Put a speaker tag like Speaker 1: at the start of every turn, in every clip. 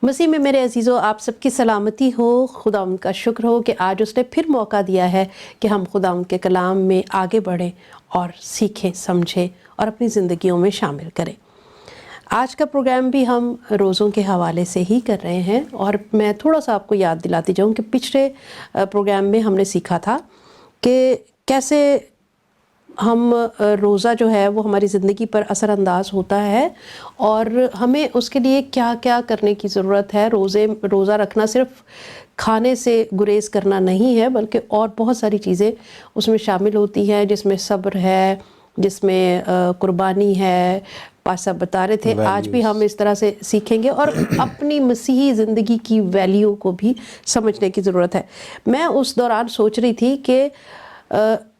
Speaker 1: مسیح میں میرے عزیزو، آپ سب کی سلامتی ہو۔ خدا ان کا شکر ہو کہ آج اس نے پھر موقع دیا ہے کہ ہم خدا ان کے کلام میں آگے بڑھیں اور سیکھیں، سمجھیں اور اپنی زندگیوں میں شامل کریں۔ آج کا پروگرام بھی ہم روزوں کے حوالے سے ہی کر رہے ہیں، اور میں تھوڑا سا آپ کو یاد دلاتی جاؤں کہ پچھلے پروگرام میں ہم نے سیکھا تھا کہ کیسے ہم روزہ جو ہے وہ ہماری زندگی پر اثر انداز ہوتا ہے، اور ہمیں اس کے لیے کیا کیا کرنے کی ضرورت ہے۔ روزہ رکھنا صرف کھانے سے گریز کرنا نہیں ہے، بلکہ اور بہت ساری چیزیں اس میں شامل ہوتی ہیں، جس میں صبر ہے، جس میں قربانی ہے۔ پاسا بتا رہے تھے آج بھی ہم اس طرح سے سیکھیں گے، اور اپنی مسیحی زندگی کی ویلیو کو بھی سمجھنے کی ضرورت ہے۔ میں اس دوران سوچ رہی تھی کہ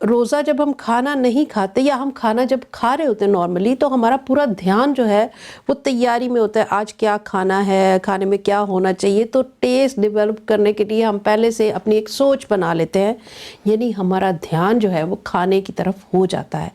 Speaker 1: روزہ جب ہم کھانا نہیں کھاتے، یا ہم کھانا جب کھا رہے ہوتے ہیں نارملی، تو ہمارا پورا دھیان جو ہے وہ تیاری میں ہوتا ہے، آج کیا کھانا ہے، کھانے میں کیا ہونا چاہیے۔ تو ٹیسٹ ڈیولپ کرنے کے لیے ہم پہلے سے اپنی ایک سوچ بنا لیتے ہیں، یعنی ہمارا دھیان جو ہے وہ کھانے کی طرف ہو جاتا ہے۔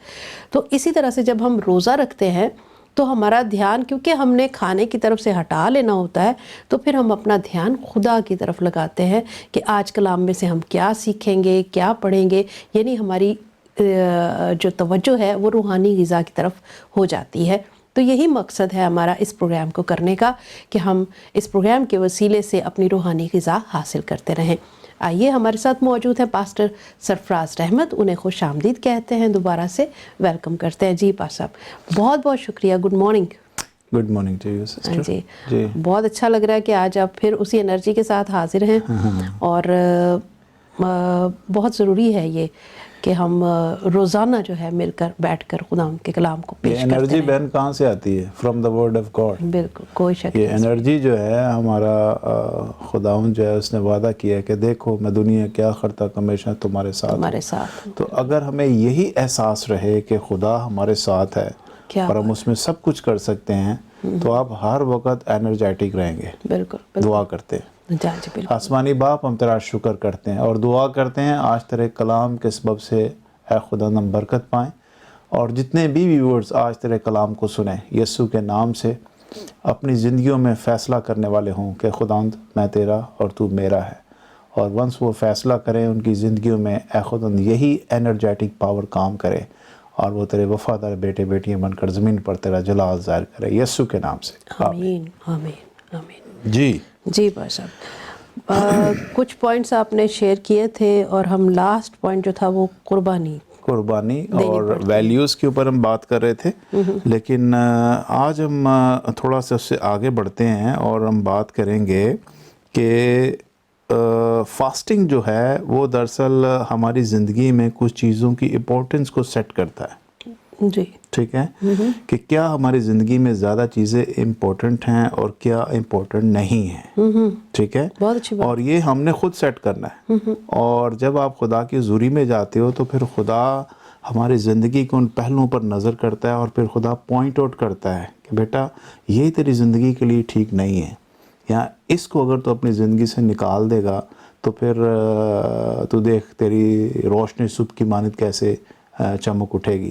Speaker 1: تو اسی طرح سے جب ہم روزہ رکھتے ہیں تو ہمارا دھیان، کیونکہ ہم نے کھانے کی طرف سے ہٹا لینا ہوتا ہے، تو پھر ہم اپنا دھیان خدا کی طرف لگاتے ہیں کہ آج کلام میں سے ہم کیا سیکھیں گے، کیا پڑھیں گے، یعنی ہماری جو توجہ ہے وہ روحانی غذا کی طرف ہو جاتی ہے۔ تو یہی مقصد ہے ہمارا اس پروگرام کو کرنے کا، کہ ہم اس پروگرام کے وسیلے سے اپنی روحانی غذا حاصل کرتے رہیں۔ آئیے، ہمارے ساتھ موجود ہیں پاسٹر سرفراز احمد، انہیں خوش آمدید کہتے ہیں، دوبارہ سے ویلکم کرتے ہیں۔ جی پاسٹر صاحب، بہت بہت شکریہ، good morning.
Speaker 2: Good morning to you sister.
Speaker 1: جی، بہت اچھا لگ رہا ہے کہ آج آپ پھر اسی انرجی کے ساتھ حاضر ہیں، اور بہت ضروری ہے یہ کہ ہم روزانہ جو ہے مل کر بیٹھ کر خدا کے کلام کو پیش کرتے ہیں۔
Speaker 2: یہ انرجی بہن کہاں سے آتی ہے؟ From the word of God.
Speaker 1: بالکل، کوئی شک نہیں۔
Speaker 2: یہ انرجی جو ہے ہمارا خداوند جو ہے اس نے وعدہ کیا ہے کہ دیکھو میں دنیا کیا کرتا ہمیشہ تمہارے ساتھ۔ تو اگر ہمیں یہی احساس رہے کہ خدا ہمارے ساتھ ہے اور ہم اس میں سب کچھ کر سکتے ہیں، تو آپ ہر وقت انرجیٹک رہیں گے۔
Speaker 1: بالکل
Speaker 2: دعا کرتے ہیں، آسمانی باپ ہم تیرا شکر کرتے ہیں اور دعا کرتے ہیں آج تیرے کلام کے سبب سے اے خدا ہم برکت پائیں، اور جتنے بھی ویورز آج تیرے کلام کو سنیں یسوع کے نام سے اپنی زندگیوں میں فیصلہ کرنے والے ہوں کہ خداوند میں تیرا اور تو میرا ہے، اور ونس وہ فیصلہ کریں ان کی زندگیوں میں اے خداوند یہی انرجیٹک پاور کام کرے، اور وہ تیرے وفادار بیٹے بیٹیاں بن کر زمین پر تیرا جلال ظاہر کرے یسوع کے نام سے،
Speaker 1: آمین آمین آمین۔
Speaker 2: جی
Speaker 1: بھائی صاحب، کچھ پوائنٹس آپ نے شیئر کیے تھے، اور ہم لاسٹ پوائنٹ جو تھا وہ قربانی
Speaker 2: اور ویلیوز کے اوپر ہم بات کر رہے تھے، لیکن آج ہم تھوڑا سا اس سے آگے بڑھتے ہیں اور ہم بات کریں گے کہ فاسٹنگ جو ہے وہ دراصل ہماری زندگی میں کچھ چیزوں کی امپورٹنس کو سیٹ کرتا ہے۔
Speaker 1: جی
Speaker 2: ٹھیک ہے، کہ کیا ہماری زندگی میں زیادہ چیزیں امپورٹنٹ ہیں اور کیا امپورٹنٹ نہیں ہیں۔ ٹھیک ہے،
Speaker 1: بہت اچھی بات۔
Speaker 2: اور یہ ہم نے خود سیٹ کرنا ہے، اور جب آپ خدا کی حضوری میں جاتے ہو تو پھر خدا ہماری زندگی کے ان پہلوؤں پر نظر کرتا ہے، اور پھر خدا پوائنٹ آؤٹ کرتا ہے کہ بیٹا یہ تیری زندگی کے لیے ٹھیک نہیں ہے، یا اس کو اگر تو اپنی زندگی سے نکال دے گا تو پھر تو دیکھ تیری روشنی صبح کی مانند کیسے چمک اٹھے گی۔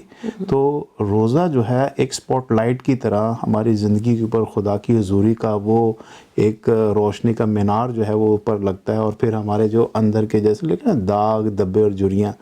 Speaker 2: تو روزہ جو ہے ایک سپاٹ لائٹ کی طرح ہماری زندگی کے اوپر خدا کی حضوری کا وہ ایک روشنی کا مینار جو ہے وہ اوپر لگتا ہے، اور پھر ہمارے جو اندر کے جیسے لیکن داغ دبے اور جھریاں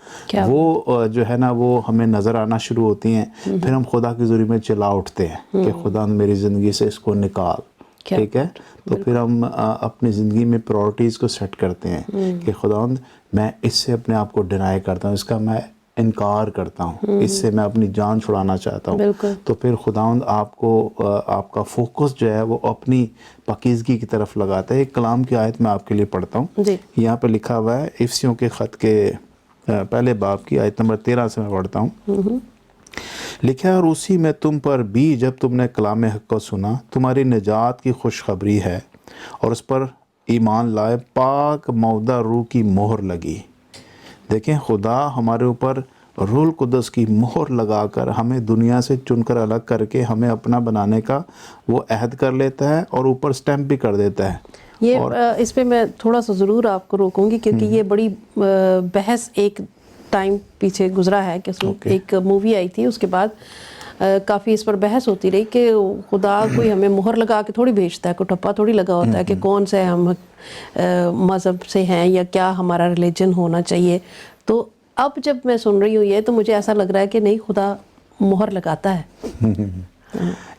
Speaker 2: وہ جو ہے نا وہ ہمیں نظر آنا شروع ہوتی ہیں، پھر ہم خدا کی حضوری میں چلا اٹھتے ہیں کہ خدا میری زندگی سے اس کو نکال۔ ٹھیک ہے، تو پھر ہم اپنی زندگی میں پرائورٹیز کو سیٹ کرتے ہیں کہ خداوند میں اس سے اپنے آپ کو ڈینائی کرتا ہوں، اس کا میں انکار کرتا ہوں، اس سے میں اپنی جان چھڑانا چاہتا ہوں۔ تو پھر خداوند آپ کو آپ کا فوکس جو ہے وہ اپنی پاکیزگی کی طرف لگاتا ہے۔ ایک کلام کی آیت میں آپ کے لیے پڑھتا ہوں، یہاں پہ لکھا ہوا ہے افسیوں کے خط کے پہلے باب کی آیت نمبر 13 سے میں پڑھتا ہوں۔ لکھا ہے، اور اسی میں تم پر بھی جب تم نے کلام حق کو سنا تمہاری نجات کی خوشخبری ہے، اور اس پر ایمان لائے پاک مودع روح کی مہر لگی۔ دیکھیں، خدا ہمارے اوپر روح القدس کی مہر لگا کر ہمیں دنیا سے چن کر الگ کر کے ہمیں اپنا بنانے کا وہ عہد کر لیتا ہے، اور اوپر سٹیمپ بھی کر دیتا ہے۔
Speaker 1: یہ اس پہ میں تھوڑا سا ضرور آپ کو روکوں گی، کیونکہ یہ بڑی بحث ایک ٹائم پیچھے گزرا ہے کہ ایک مووی آئی تھی، اس کے بعد کافی اس پر بحث ہوتی رہی کہ خدا کوئی ہمیں مہر لگا کے تھوڑی بھیجتا ہے، کوئی ٹھپا تھوڑی لگا ہوتا ہے کہ کون سے ہم مذہب سے ہیں یا کیا ہمارا ریلیجن ہونا چاہیے. تو اب جب میں سن رہی ہوں یہ تو مجھے ایسا لگ رہا ہے کہ نہیں، خدا مہر لگاتا ہے.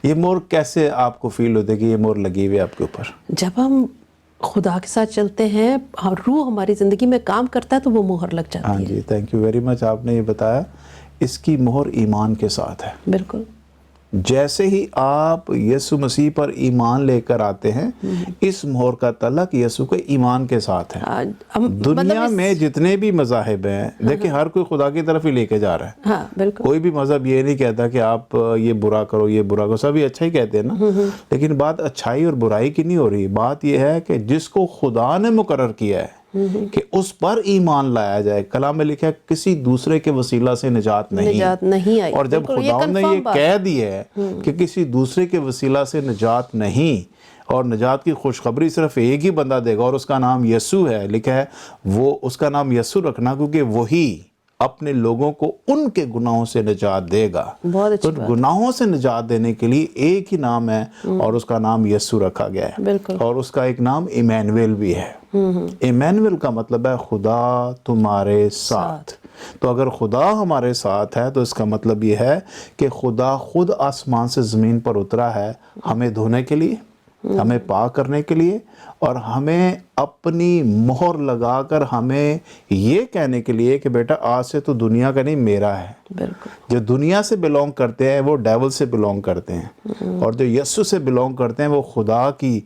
Speaker 2: یہ مہر کیسے آپ کو فیل ہوتا ہے کہ یہ مہر لگی ہوئی ہے آپ کے اوپر؟
Speaker 1: جب ہم خدا کے ساتھ چلتے ہیں، روح ہماری زندگی میں کام کرتا ہے تو وہ مہر لگ جاتی ہے.
Speaker 2: ہاں جی، تھینک یو ویری مچ. آپ نے یہ بتایا اس کی مہر ایمان کے ساتھ ہے.
Speaker 1: بالکل.
Speaker 2: جیسے ہی آپ یسوع مسیح پر ایمان لے کر آتے ہیں، اس مہر کا تعلق یسوع کے ایمان کے ساتھ ہے. دنیا میں جتنے بھی مذاہب ہیں، دیکھیں ہر کوئی خدا کی طرف ہی لے کے جا رہا ہے.
Speaker 1: ہاں بالکل.
Speaker 2: کوئی بھی مذہب یہ نہیں کہتا کہ آپ یہ برا کرو، یہ برا کرو. سبھی اچھا ہی کہتے ہیں نا. لیکن بات اچھائی اور برائی کی نہیں ہو رہی. بات یہ ہے کہ جس کو خدا نے مقرر کیا ہے کہ اس پر ایمان لایا جائے. کلام میں لکھا ہے کسی دوسرے کے وسیلہ سے نجات نہیں
Speaker 1: آئی.
Speaker 2: اور جب خدا نے یہ کہہ دیا ہے کہ کسی دوسرے کے وسیلہ سے نجات نہیں، اور نجات کی خوشخبری صرف ایک ہی بندہ دے گا اور اس کا نام یسوع ہے. لکھا ہے وہ اس کا نام یسوع رکھنا کیونکہ وہی اپنے لوگوں کو ان کے گناہوں سے نجات دے گا. تو گناہوں سے نجات دینے کے لیے ایک ہی نام ہے اور اس کا نام یسوع رکھا گیا ہے. اور اس کا ایک نام ایمینویل بھی ہے. ایمینویل کا مطلب ہے خدا تمہارے ساتھ. تو اگر خدا ہمارے ساتھ ہے تو اس کا مطلب یہ ہے کہ خدا خود آسمان سے زمین پر اترا ہے ہمیں دھونے کے لیے، ہمیں پاک کرنے کے لیے، اور ہمیں اپنی مہر لگا کر ہمیں یہ کہنے کے لیے کہ بیٹا آج سے تو دنیا کا نہیں، میرا ہے.
Speaker 1: بالکل.
Speaker 2: جو دنیا سے بلونگ کرتے ہیں وہ ڈیول سے بلونگ کرتے ہیں، اور جو یسوع سے بلونگ کرتے ہیں وہ خدا کی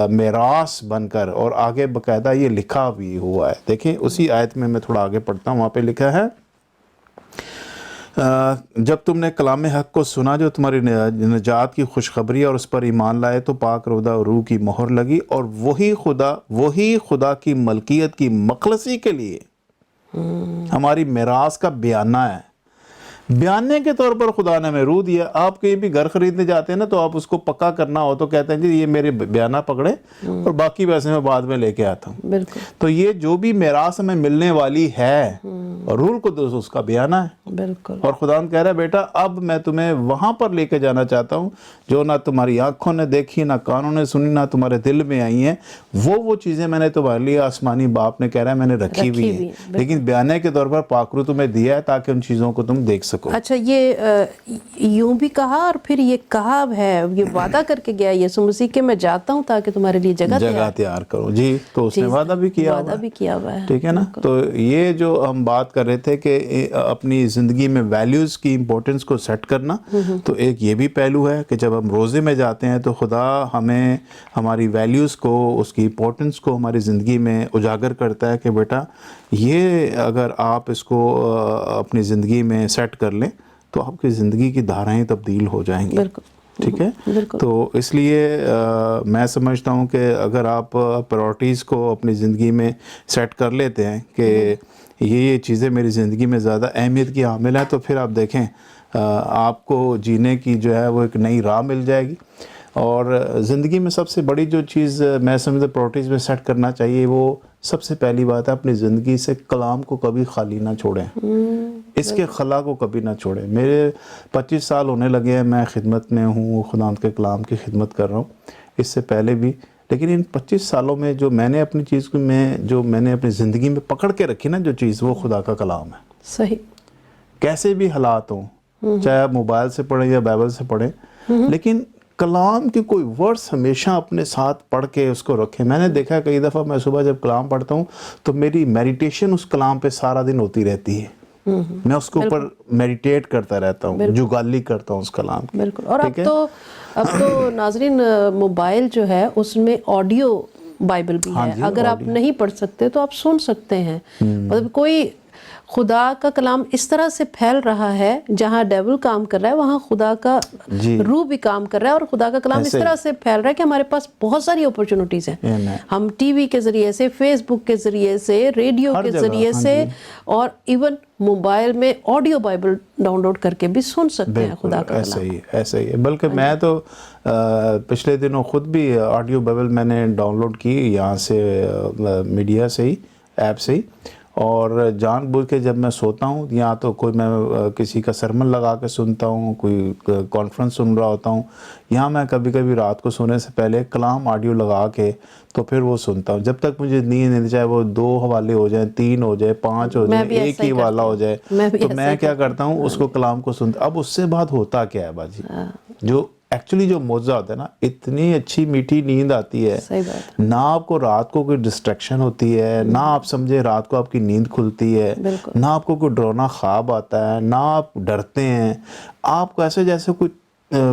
Speaker 2: میراث بن کر. اور آگے باقاعدہ یہ لکھا بھی ہوا ہے. دیکھیں اسی آیت میں تھوڑا آگے پڑھتا ہوں. وہاں پہ لکھا ہے جب تم نے کلام حق کو سنا جو تمہاری نجات کی خوشخبری اور اس پر ایمان لائے تو پاک روح روح کی مہر لگی، اور وہی خدا کی ملکیت کی مخلصی کے لیے ہماری میراث کا بیانہ ہے. بیانے کے طور پر خدا نے ہمیں روح دیا. آپ کہیں بھی گھر خریدنے جاتے ہیں نا تو آپ اس کو پکا کرنا ہو تو کہتے ہیں جی یہ میرے بیانہ پکڑے اور باقی پیسے میں بعد میں لے کے آتا ہوں.
Speaker 1: بالکل.
Speaker 2: تو یہ جو بھی میراث ہمیں ملنے والی ہے اور روح القدس اس کا بیانہ ہے.
Speaker 1: بالکل.
Speaker 2: اور خدا کہہ رہا ہے بیٹا اب میں تمہیں وہاں پر لے کے جانا چاہتا ہوں جو نہ تمہاری آنکھوں نے دیکھی، نہ کانوں نے سنی، نہ تمہارے دل میں آئی ہیں. وہ چیزیں میں نے تمہارے لیے آسمانی باپ نے کہہ رہا ہے میں نے رکھی ہوئی ہیں، لیکن بیانے کے طور پر پاک روح تمہیں دیا ہے تاکہ ان چیزوں کو تم دیکھ سکو.
Speaker 1: اچھا، یہ یوں بھی کہا اور پھر یہ کہا ہے، یہ وعدہ کر کے گیا یسوع مسیح کہ میں جاتا ہوں تاکہ تمہارے لیے جگہ
Speaker 2: تیار کروں. جی تو اس نے وعدہ بھی کیا ہوا ہے. ٹھیک ہے نا. تو یہ جو ہم بات کر رہے تھے کہ اپنی زندگی میں ویلیوز کی امپورٹنس کو سیٹ کرنا، تو ایک یہ بھی پہلو ہے کہ جب ہم روزے میں جاتے ہیں تو خدا ہمیں ہماری ویلیوز کو، اس کی امپورٹنس کو ہماری زندگی میں اجاگر کرتا ہے کہ بیٹا یہ اگر آپ اس کو اپنی زندگی میں سیٹ کر لیں تو آپ کی زندگی کی دھارائیں تبدیل ہو جائیں گی. ٹھیک ہے. تو اس لیے میں سمجھتا ہوں کہ اگر آپ پرائورٹیز کو اپنی زندگی میں سیٹ کر لیتے ہیں کہ یہ چیزیں میری زندگی میں زیادہ اہمیت کی حامل ہیں، تو پھر آپ دیکھیں آپ کو جینے کی جو ہے وہ ایک نئی راہ مل جائے گی. اور زندگی میں سب سے بڑی جو چیز میں سمجھتا پرائورٹیز میں سیٹ کرنا چاہیے، وہ سب سے پہلی بات ہے اپنی زندگی سے کلام کو کبھی خالی نہ چھوڑیں. اس کے خلا کو کبھی نہ چھوڑیں. میرے 25 سال ہونے لگے ہیں میں خدمت میں ہوں، خداوند کے کلام کی خدمت کر رہا ہوں، اس سے پہلے بھی. لیکن ان 25 سالوں میں جو میں نے اپنی چیز کو جو میں نے اپنی زندگی میں پکڑ کے رکھی نا جو چیز، وہ خدا کا کلام ہے.
Speaker 1: صحیح.
Speaker 2: کیسے بھی حالات ہوں، چاہے آپ موبائل سے پڑھیں یا بائبل سے پڑھیں، لیکن کلام کی کوئی ورڈز ہمیشہ اپنے ساتھ پڑھ کے اس کو رکھیں. میں نے دیکھا کئی دفعہ میں صبح جب کلام پڑھتا ہوں تو میری میڈیٹیشن اس کلام پہ سارا دن ہوتی رہتی ہے. میں اس کے اوپر میڈیٹیٹ کرتا رہتا ہوں، جگالی کرتا ہوں اس کلام کی.
Speaker 1: بالکل. اور اب تو ناظرین موبائل جو ہے اس میں آڈیو بائبل بھی ہے. اگر آپ نہیں پڑھ سکتے تو آپ سن سکتے ہیں. مطلب کوئی خدا کا کلام اس طرح سے پھیل رہا ہے، جہاں ڈیول کام کر رہا ہے وہاں خدا کا روح بھی کام کر رہا ہے، اور خدا کا کلام اس طرح سے پھیل رہا ہے کہ ہمارے پاس بہت ساری اپورچونٹیز ہیں. ہم ٹی وی کے ذریعے سے، فیس بک کے ذریعے سے، ریڈیو کے ذریعے سے، اور ایون موبائل میں آڈیو بائبل ڈاؤن لوڈ کر کے بھی سن سکتے ہیں خدا کا کلام.
Speaker 2: ایسا ہی ہے. بلکہ میں تو پچھلے دنوں خود بھی آڈیو بائبل میں نے ڈاؤن لوڈ کی یہاں سے، میڈیا سے ہی، ایپ سے ہی. اور جان بوجھ کے جب میں سوتا ہوں یا تو کوئی میں کسی کا سرمن لگا کے سنتا ہوں، کوئی کانفرنس سن رہا ہوتا ہوں، یا میں کبھی کبھی رات کو سونے سے پہلے کلام آڈیو لگا کے تو پھر وہ سنتا ہوں جب تک مجھے نیند نہیں، چاہے وہ 2 حوالے ہو جائیں، 3 ہو جائے، 5 ہو جائے، ایک ہی حوالہ ہو جائے، تو میں کیا کرتا ہوں اس کو کلام کو سنتا. اب اس سے بعد ہوتا کیا ہے باجی، جو ایکچولی جو معجزہ ہوتا ہے نا، اتنی اچھی میٹھی نیند آتی ہے،
Speaker 1: صحیح بات،
Speaker 2: نہ آپ کو رات کو کوئی ڈسٹریکشن ہوتی ہے، نہ آپ سمجھے رات کو آپ کی نیند کھلتی ہے،
Speaker 1: بالکل
Speaker 2: نہ آپ کو کوئی ڈرونا خواب آتا ہے، نہ آپ ڈرتے ہیں. آپ کو ایسے جیسے کوئی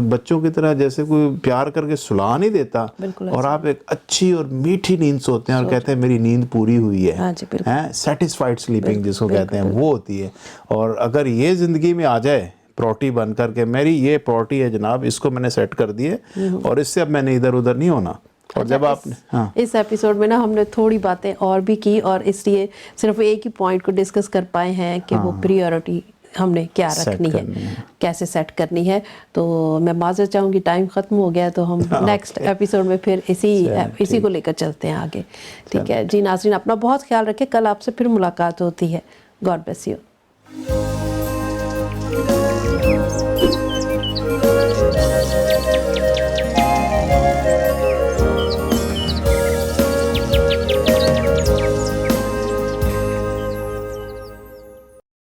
Speaker 2: بچوں کی طرح جیسے کوئی پیار کر کے سلا نہیں دیتا،
Speaker 1: بالکل
Speaker 2: اور آپ ایک اچھی اور میٹھی نیند سوتے ہیں اور کہتے ہیں میری نیند پوری ہوئی ہے.
Speaker 1: ہاں جی بالکل
Speaker 2: سیٹسفائیڈ سلیپنگ جس کو کہتے ہیں وہ ہوتی ہے. اور اگر یہ زندگی میں آ جائے پراٹی بن کر کے، میری یہ پراٹی ہے جناب، اس کو میں نے سیٹ کر دیے اور اس سے اب میں نے ادھر ادھر نہیں ہونا. اور جب آپ
Speaker 1: اس ایپیسوڈ میں نا ہم نے تھوڑی باتیں اور بھی کی، اور اس لیے صرف ایک ہی پوائنٹ کو ڈسکس کر پائے ہیں کہ وہ پریورٹی ہم نے کیا رکھنی ہے، کیسے سیٹ کرنی ہے. تو میں معذرت چاہوں گی، ٹائم ختم ہو گیا، تو ہم نیکسٹ ایپیسوڈ میں پھر اسی کو لے کر چلتے ہیں آگے. ٹھیک ہے جی ناظرین، اپنا بہت خیال رکھیں. کل آپ سے پھر ملاقات ہوتی ہے. God bless you.